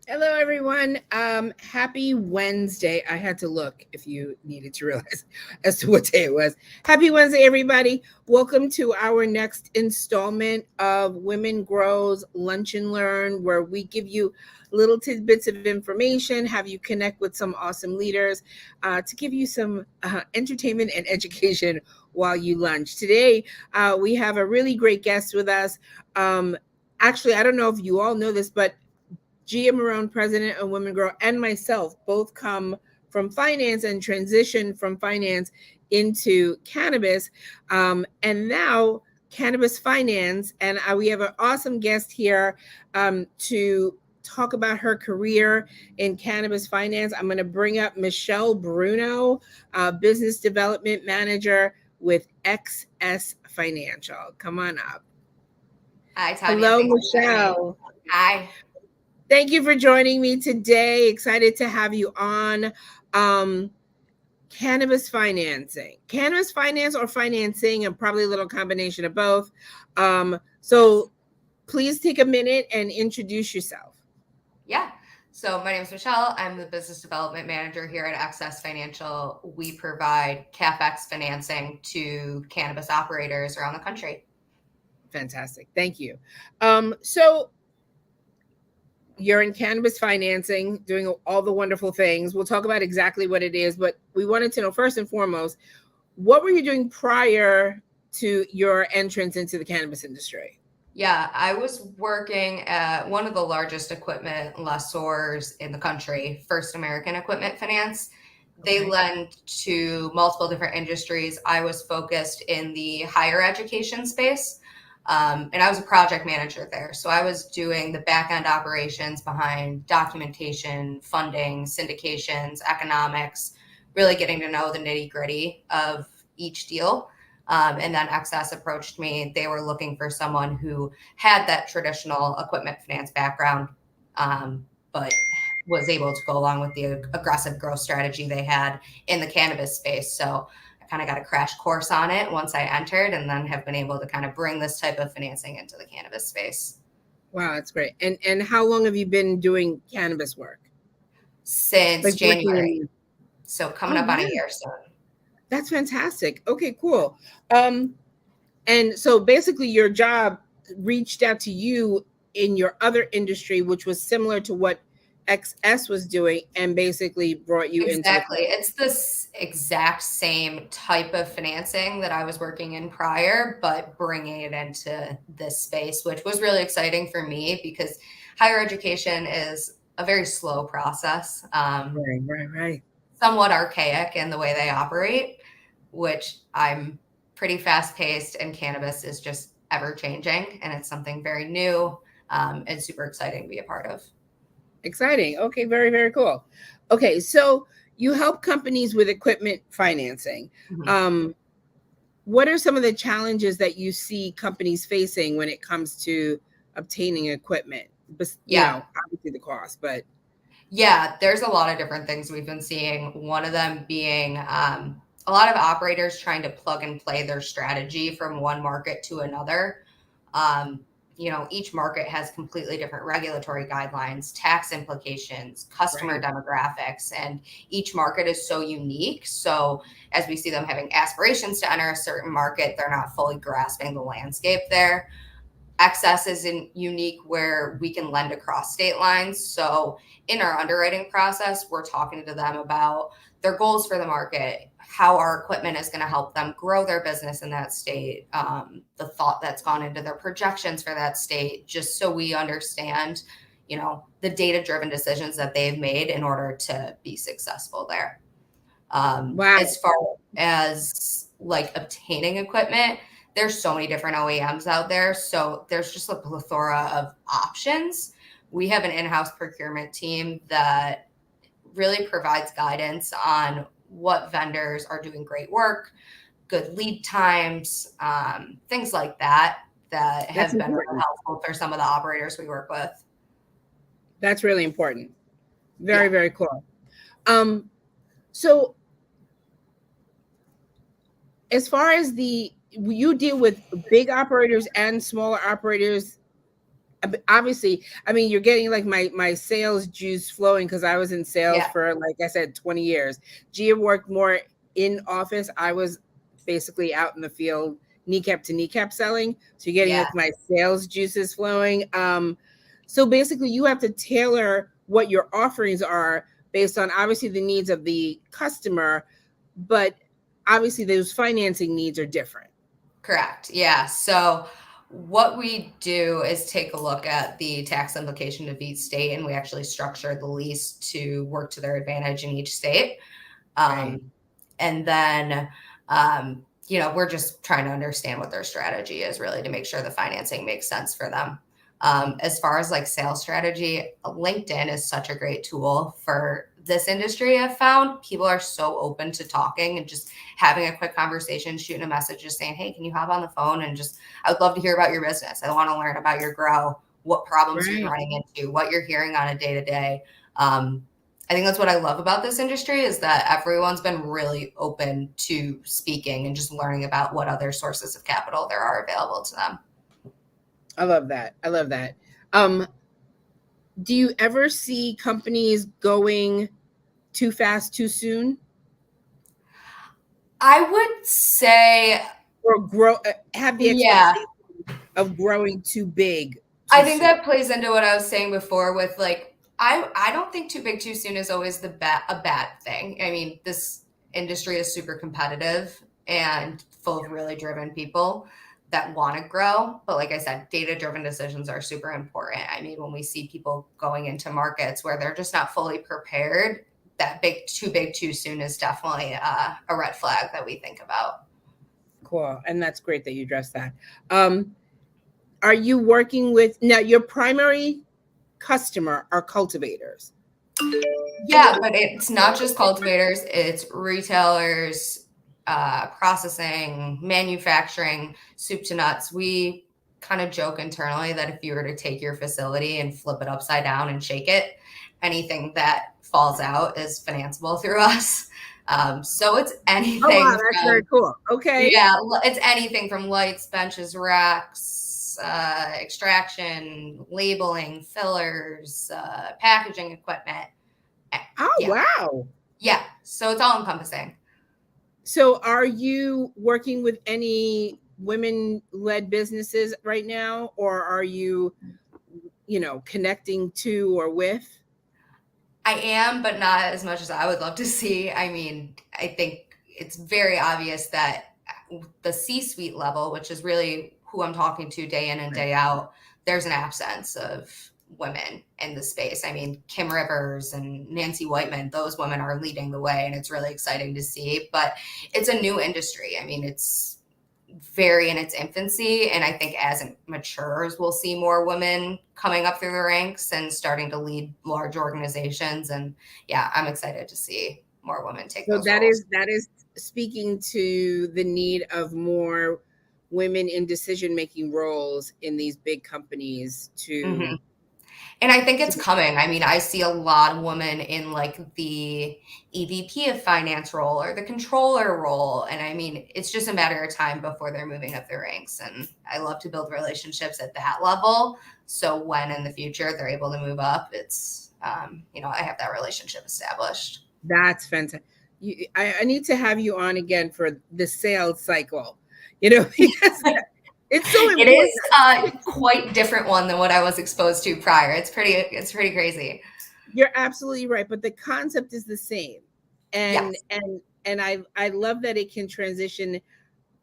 Hello, everyone. Happy Wednesday. I had to look if you needed to realize as to what day it was. Happy Wednesday, everybody. Welcome to our next installment of Women Grows Lunch and Learn, where we give you little tidbits of information, have you connect with some awesome leaders to give you some entertainment and education while you lunch. Today, we have a really great guest with us. Actually, I don't know if you all know this, but Gia Marone, president of Women Grow, and myself both come from finance and transition from finance into cannabis, and now cannabis finance. And we have an awesome guest here to talk about her career in cannabis finance. I'm going to bring up Michelle Bruno, business development manager with XS Financial. Come on up. Hi, Tanya. Hello, Michelle. Hi. Thank you for joining me today. Excited to have you on. Cannabis financing, cannabis finance or financing, and probably a little combination of both. So please take a minute and introduce yourself. Yeah. So my name is Michelle. I'm the business development manager here at XS Financial. We provide CapEx financing to cannabis operators around the country. Fantastic. Thank you. So you're in cannabis financing, doing all the wonderful things. We'll talk about exactly what it is, but we wanted to know first and foremost, what were you doing prior to your entrance into the cannabis industry? Yeah, I was working at one of the largest equipment lessors in the country, First American Equipment Finance. They lend to multiple different industries. I was focused in the higher education space. And I was a project manager there. So I was doing the back end operations behind documentation, funding, syndications, economics, really getting to know the nitty gritty of each deal. And then XS approached me. They were looking for someone who had that traditional equipment finance background, but was able to go along with the aggressive growth strategy they had in the cannabis space. So kind of got a crash course on it once I entered, and then have been able to kind of bring this type of financing into the cannabis space. Wow, that's great. And how long have you been doing cannabis work? Since January. So coming up on a year soon. That's fantastic. Okay, cool. And so basically your job reached out to you in your other industry, which was similar to what XS was doing, and basically brought you into It's this exact same type of financing that I was working in prior, but bringing it into this space, which was really exciting for me because higher education is a very slow process. Right. Somewhat archaic in the way they operate, which I'm pretty fast paced, and cannabis is just ever changing, and it's something very new and super exciting to be a part of. Exciting. Okay, very, very cool. Okay, so you help companies with equipment financing. Mm-hmm. What are some of the challenges that you see companies facing when it comes to obtaining equipment? Obviously the cost, but. Yeah, there's a lot of different things we've been seeing. One of them being a lot of operators trying to plug and play their strategy from one market to another. Each market has completely different regulatory guidelines, tax implications, customer demographics, and each market is so unique. So as we see them having aspirations to enter a certain market, they're not fully grasping the landscape there. XS is unique where we can lend across state lines. So in our underwriting process, we're talking to them about their goals for the market, how our equipment is going to help them grow their business in that state, the thought that's gone into their projections for that state, just so we understand, the data-driven decisions that they've made in order to be successful there. As far as obtaining equipment, there's so many different OEMs out there. So there's just a plethora of options. We have an in-house procurement team that really provides guidance on what vendors are doing great work, good lead times, things like that That's have been really important. helpful for some of the operators we work with. That's really important. Very, Yeah. very cool. So as far as you deal with big operators and smaller operators, obviously, I mean, you're getting like my sales juice flowing because I was in sales Yeah. for, like I said, 20 years. Gia worked more in office. I was basically out in the field, kneecap to kneecap selling. So you're getting Yeah. like my sales juices flowing. So basically, you have to tailor what your offerings are based on obviously the needs of the customer, but obviously those financing needs are different. Correct. Yeah. So what we do is take a look at the tax implication of each state, and we actually structure the lease to work to their advantage in each state. Right. And then, we're just trying to understand what their strategy is really to make sure the financing makes sense for them. As far as like sales strategy, LinkedIn is such a great tool for this industry. I've found people are so open to talking and just having a quick conversation, shooting a message, just saying, hey, can you hop on the phone? And just, I would love to hear about your business. I want to learn about your grow, what problems you're Right. running into, what you're hearing on a day to day. I think that's what I love about this industry is that everyone's been really open to speaking and just learning about what other sources of capital there are available to them. I love that. I love that. Um, do you ever see companies going too fast, too soon, I would say, or grow have the yeah, expectation of growing too big I too think soon? that plays into what I was saying before with like, I don't think too big too soon is always a bad thing. I mean, this industry is super competitive and full of really driven people that want to grow. But like I said, data driven decisions are super important. I mean, when we see people going into markets where they're just not fully prepared, that big too soon is definitely a red flag that we think about. Cool, and that's great that you addressed that. Um, are you working with now? Your primary customer are cultivators. Yeah, but it's not just cultivators, it's retailers, processing, manufacturing, soup to nuts. We kind of joke internally that if you were to take your facility and flip it upside down and shake it, anything that falls out is financeable through us. So it's Oh wow, anything that's very from, cool. Okay. yeah, it's anything from lights, benches, racks, extraction, labeling, fillers, packaging equipment. Oh Yeah. wow. Yeah. So it's all encompassing. So are you working with any women-led businesses right now, or are you, connecting to or with? I am, but not as much as I would love to see. I mean, I think it's very obvious that the C suite level, which is really who I'm talking to day in and Right. day out, there's an absence of women in the space. I mean, Kim Rivers and Nancy Whiteman, those women are leading the way, and it's really exciting to see. But it's a new industry. I mean, it's very in its infancy, and I think as it matures we'll see more women coming up through the ranks and starting to lead large organizations. And yeah, I'm excited to see more women take So those roles. that is speaking to the need of more women in decision-making roles in these big companies Mhm. to And I think it's to coming. I mean, I see a lot of women in like the EVP of finance role or the controller role. And I mean, it's just a matter of time before they're moving up the ranks. And I love to build relationships at that level. So when in the future they're able to move up, it's, I have that relationship established. That's fantastic. I need to have you on again for the sales cycle, because it's so It important. is quite different one than what I was exposed to prior. It's pretty crazy. You're absolutely right, but the concept is the same. And Yes. and I love that it can transition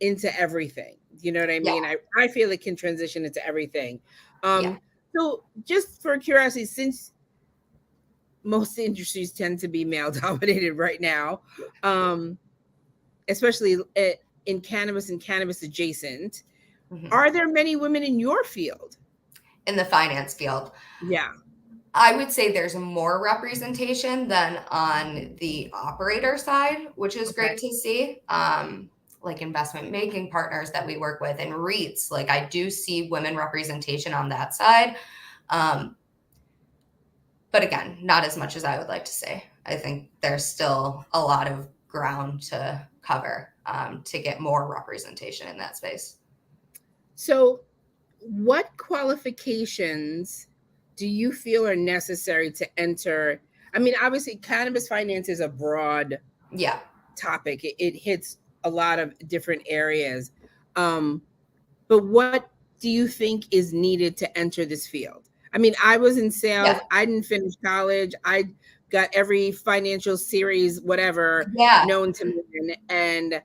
into everything. You know what I Yeah. mean? I feel it can transition into everything. Yeah. So just for curiosity, since most industries tend to be male dominated right now, um, especially in cannabis and cannabis adjacent, Mhm. are there many women in your field? In the finance field. Yeah. I would say there's more representation than on the operator side, which is Okay. great to see. Like investment banking partners that we work with and REITs, like I do see women representation on that side. Um, but again, not as much as I would like to say. I think there's still a lot of ground to cover to get more representation in that space. So, what qualifications do you feel are necessary to enter? I mean, obviously, cannabis finance is a broad Yeah. topic. It hits a lot of different areas. But what do you think is needed to enter this field? I mean, I was in sales. Yeah. I didn't finish college. I got every financial series, whatever, Yeah. known to me, and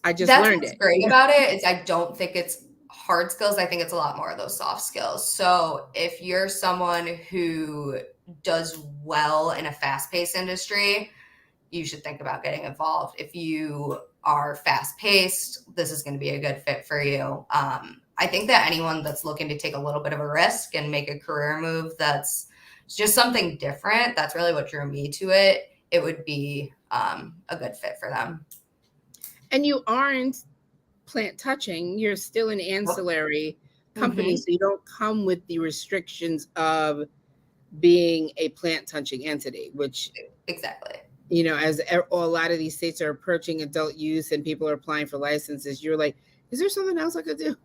I just That's learned what's it. great about it is I don't think it's hard skills. I think it's a lot more of those soft skills. So if you're someone who does well in a fast-paced industry, you should think about getting involved. If you are fast-paced, this is going to be a good fit for you. I think that anyone that's looking to take a little bit of a risk and make a career move that's just something different, that's really what drew me to it. It would be a good fit for them. And you aren't plant touching, you're still an ancillary company. Mm-hmm. So you don't come with the restrictions of being a plant touching entity, which, Exactly. you know, as a lot of these states are approaching adult use and people are applying for licenses, you're like, is there something else I could do?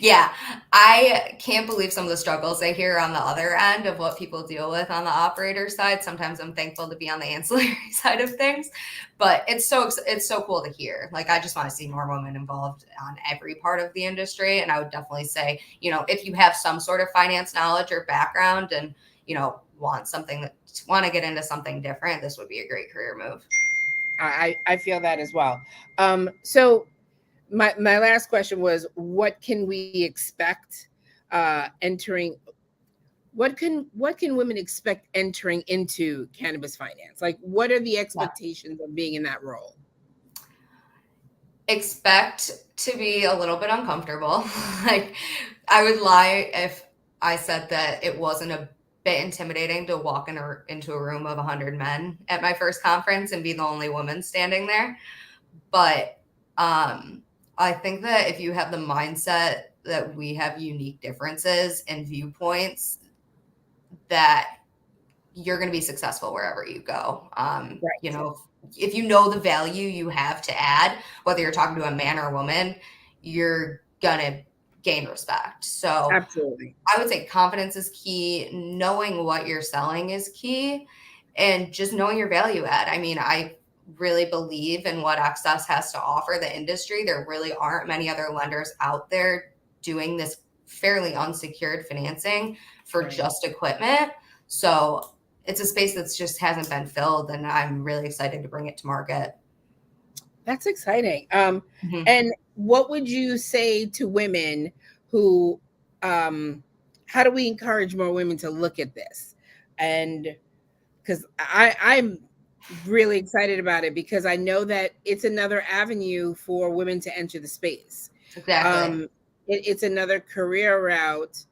Yeah, I can't believe some of the struggles I hear on the other end of what people deal with on the operator side. Sometimes I'm thankful to be on the ancillary side of things, but it's so cool to hear. Like I just want to see more women involved on every part of the industry, and I would definitely say, you know, if you have some sort of finance knowledge or background, and you know want to get into something different, this would be a great career move. I feel that as well. So my last question was, what can we expect entering? What can women expect entering into cannabis finance? Like, what are the Yeah. expectations of being in that role? Expect to be a little bit uncomfortable. Like, I would lie if I said that it wasn't a bit intimidating to walk into a room of 100 men at my first conference and be the only woman standing there. But I think that if you have the mindset that we have unique differences and viewpoints, that you're going to be successful wherever you go. You Right. know, if you know the value you have to add, whether you're talking to a man or a woman, you're going to gain respect. So Absolutely. I would say confidence is key. Knowing what you're selling is key, and just knowing your value add. I mean, I really believe in what Access has to offer the industry. There really aren't many other lenders out there doing this fairly unsecured financing for Right. just equipment. So it's a space that's just hasn't been filled, and I'm really excited to bring it to market. That's exciting. Mhm. And what would you say to women who, how do we encourage more women to look at this? And because I'm really excited about it because I know that it's another avenue for women to enter the space. Exactly. It's another career route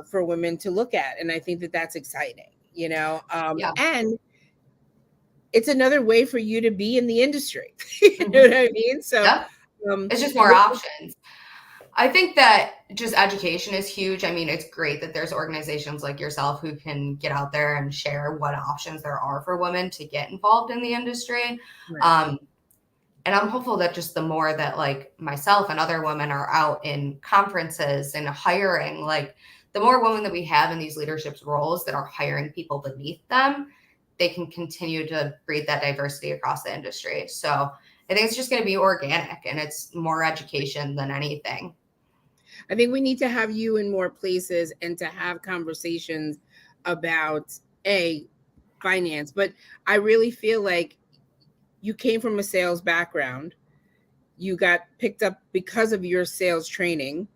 for women to look at, and I think that that's exciting. Yeah. And it's another way for you to be in the industry. You know Mhm. what I mean? So, Yep. um, It's just more what, options. I think that just education is huge. I mean, it's great that there's organizations like yourself who can get out there and share what options there are for women to get involved in the industry. right. Um, and I'm hopeful that just the more that like myself and other women are out in conferences and hiring, like the more women that we have in these leadership roles that are hiring people beneath them, they can continue to breed that diversity across the industry. So I think it's just going to be organic, and it's more education than anything. I think we need to have you in more places and to have conversations about a finance. But I really feel like you came from a sales background. You got picked up because of your sales training.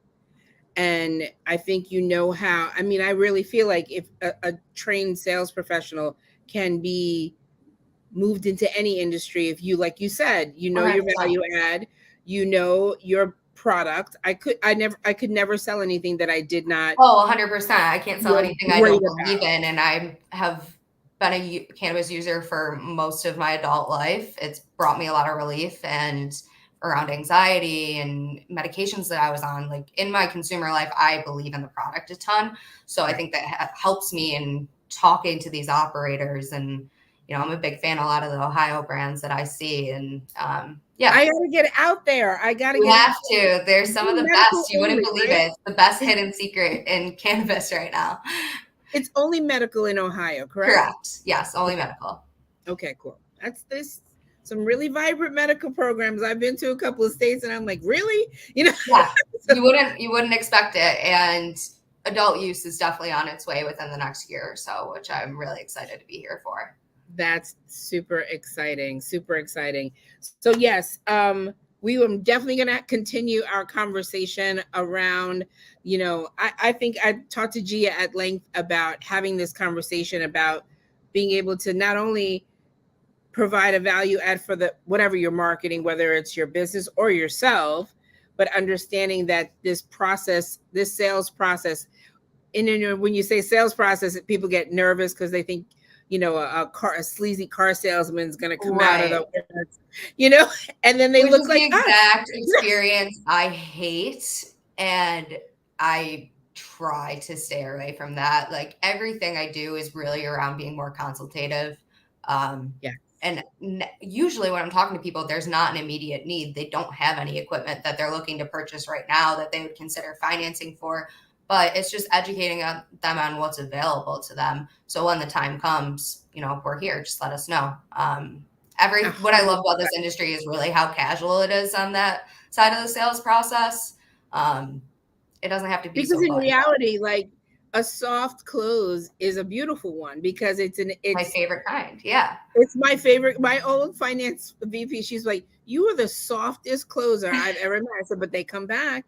And I think you know how. I mean, I really feel like if a trained sales professional can be moved into any industry, if you, like you said, you know your 100%. value add, you know your product. I could never sell anything that I did not. Oh, 100%. I can't sell feel anything I great don't believe about. in. And I have been a cannabis user for most of my adult life. It's brought me a lot of relief and around anxiety and medications that I was on. Like in my consumer life, I believe in the product a ton. So I think that helps me in talking to these operators. And, you know, I'm a big fan of a lot of the Ohio brands that I see. And yeah. I gotta get out there. I gotta You get have out to. They're some of the medical best. You wouldn't only, believe right? it. It's the best hidden secret in cannabis right now. It's only medical in Ohio, correct? Correct. Yes, only medical. Okay, cool. That's this some really vibrant medical programs. I've been to a couple of states and I'm like, really? You know? Yeah. You wouldn't expect it. And adult use is definitely on its way within the next year or so, which I'm really excited to be here for. That's super exciting. Super exciting. So yes, we are definitely going to continue our conversation around, you know, I think I talked to Gia at length about having this conversation about being able to not only provide a value add for the whatever you're marketing, whether it's your business or yourself, but understanding that this process, this sales process, and then when you say sales process, people get nervous because they think, you know, a sleazy car salesman is going to come out of the, you know, and then they Which look is like the us. exact experience I hate. And I try to stay away from that. Like everything I do is really around being more consultative. Yeah. And usually when I'm talking to people, there's not an immediate need. They don't have any equipment that they're looking to purchase right now that they would consider financing for. But it's just educating them on what's available to them. So when the time comes, you know, we're here, just let us know. What I love about this industry is really how casual it is on that side of the sales process. It doesn't have to be because so in reality, like a soft close is a beautiful one because it's my favorite kind. Yeah. It's my favorite. My old finance VP, she's like, you are the softest closer I've ever met. I said, but they come back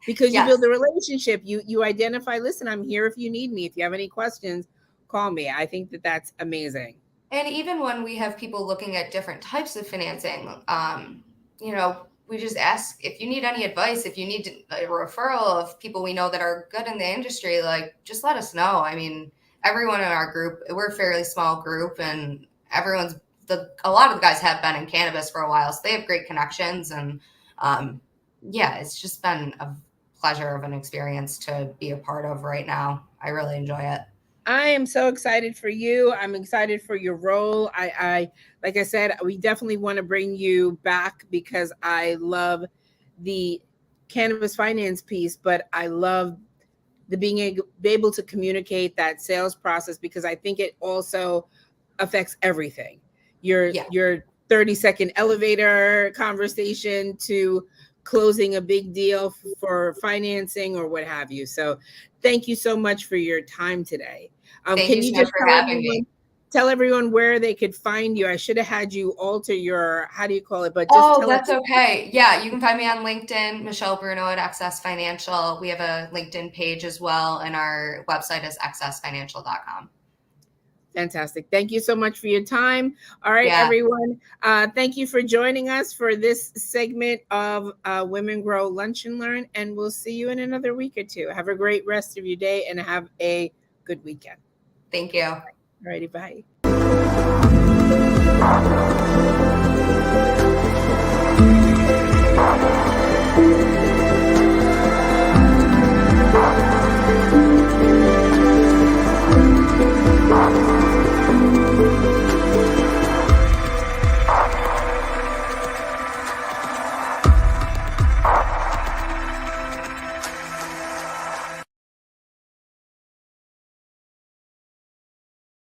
because you build the relationship. You identify, listen, I'm here if you need me. If you have any questions, call me. I think that that's amazing. And even when we have people looking at different types of financing, you know, we just ask if you need any advice, if you need a referral of people we know that are good in the industry, like just let us know. I mean, everyone in our group, we're a fairly small group, and a lot of the guys have been in cannabis for a while, so they have great connections. And yeah, it's just been a pleasure of an experience to be a part of right now. I really enjoy it. I am so excited for you. I'm excited for your role. I like I said, we definitely want to bring you back because I love the cannabis finance piece, but I love the being able to communicate that sales process because I think it also affects everything. Your 30-second elevator conversation to closing a big deal for financing or what have you. So thank you so much for your time today. Can you just tell everyone where they could find you? I should have had you alter your, how do you call it? But just that's okay. Yeah, you can find me on LinkedIn, Michelle Bruno at Access Financial. We have a LinkedIn page as well, and our website is accessfinancial.com. Fantastic. Thank you so much for your time. All right, everyone. Thank you for joining us for this segment of Women Grow Lunch and Learn, and we'll see you in another week or two. Have a great rest of your day and have a good weekend. Thank you. All righty, bye.